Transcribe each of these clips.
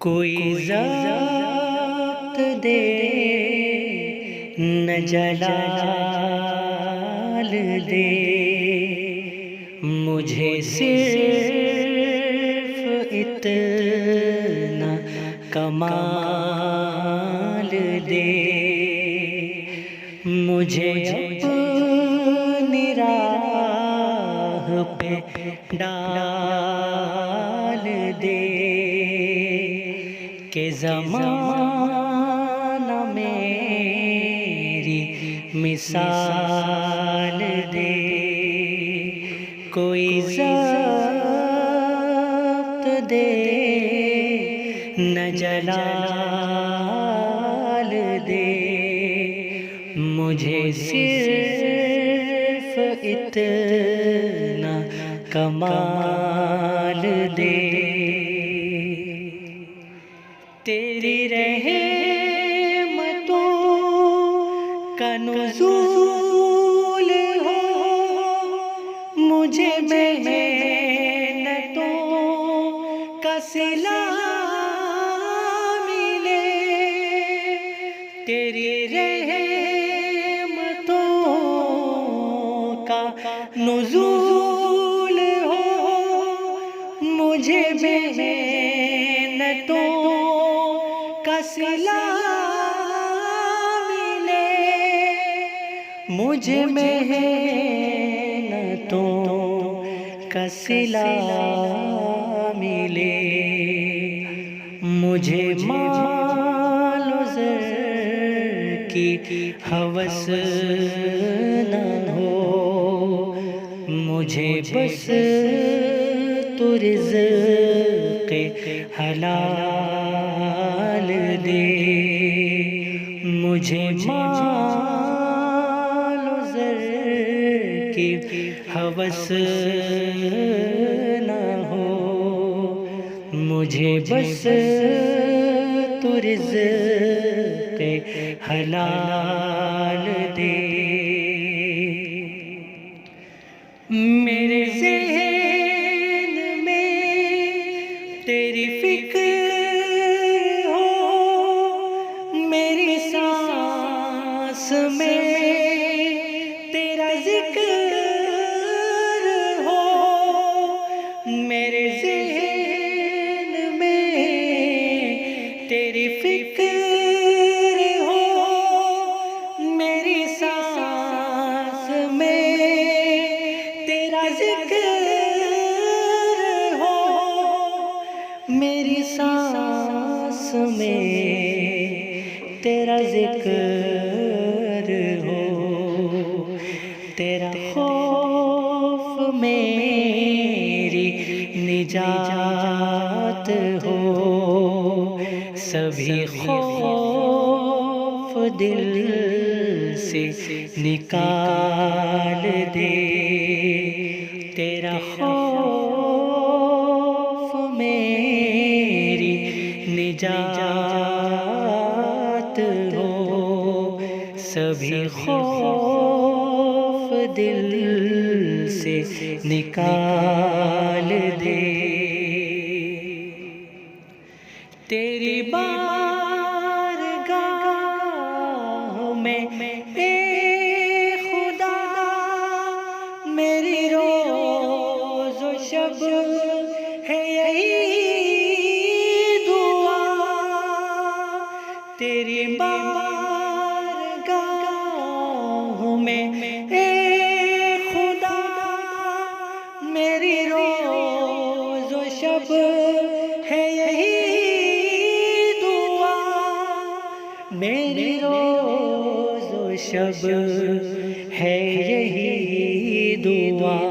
کوئی ذات دے نہ جلال دے، مجھے صرف اتنا کمال دے، مجھے اپنی راہ پہ ڈال دے کہ زمانہ میری مثال دے، کوئی ضبط دے نہ جلال دے، مجھے صرف اتنا کمال دے، تیری رحمتوں کا نزول ہو، مجھے محنتوں کا صلہ ملے، تیری رحمتوں کا نزول ہو، مجھے محنتوں کا صلہ ملے، مجھے محنتوں کا صلہ ملے، مجھے مال و زر کی ہوس نہ ہو، مجھے بس تو رزق حلال دے، مجھے مال و زر کی ہوس نہ ہو، مجھے بس تو رزق حلال دے، میرے ذہن میں تیری فکر ہو، میری سانس میں تیرا ذکر ہو، میرے ذہن میں تیری فکر ہو، میری سانس میں تیرا ذکر ہو، میری سانس میں تیرا ذکر ہو، تیرا خوف میری نجات ہو، سبھی خوف دل سے نکال دے، تیرا خوف میری نجات ہو، سبھی خوف دل سے نکال دے، تیری بارگاہ میں اے خدا میری روز و شب ہے یہی دعا، تیری بارگاہ میں اے خدا میری روز و شب ہے یہی دعا، میری روز و شب ہے یہی دعا،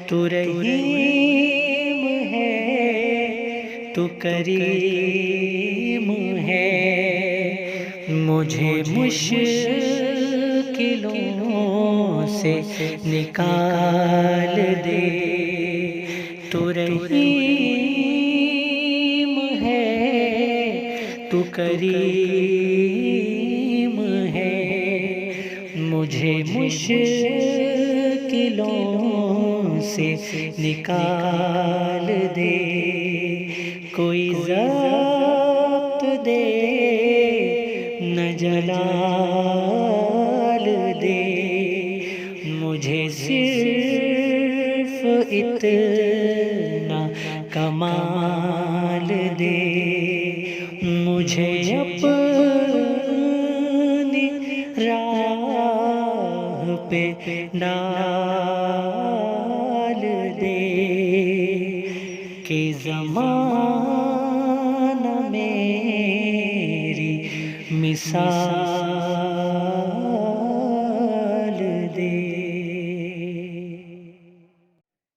تو رحیم ہے تو کریم ہے، مجھے مشکلوں سے نکال دے، تو رحیم ہے تو کریم ہے، مجھے مشکلوں سے نکال دے، کوئی ذات صرف اتنا کمال دے، مجھے اپنی راہ پہ ڈال دے، کہ زمانہ میری مثال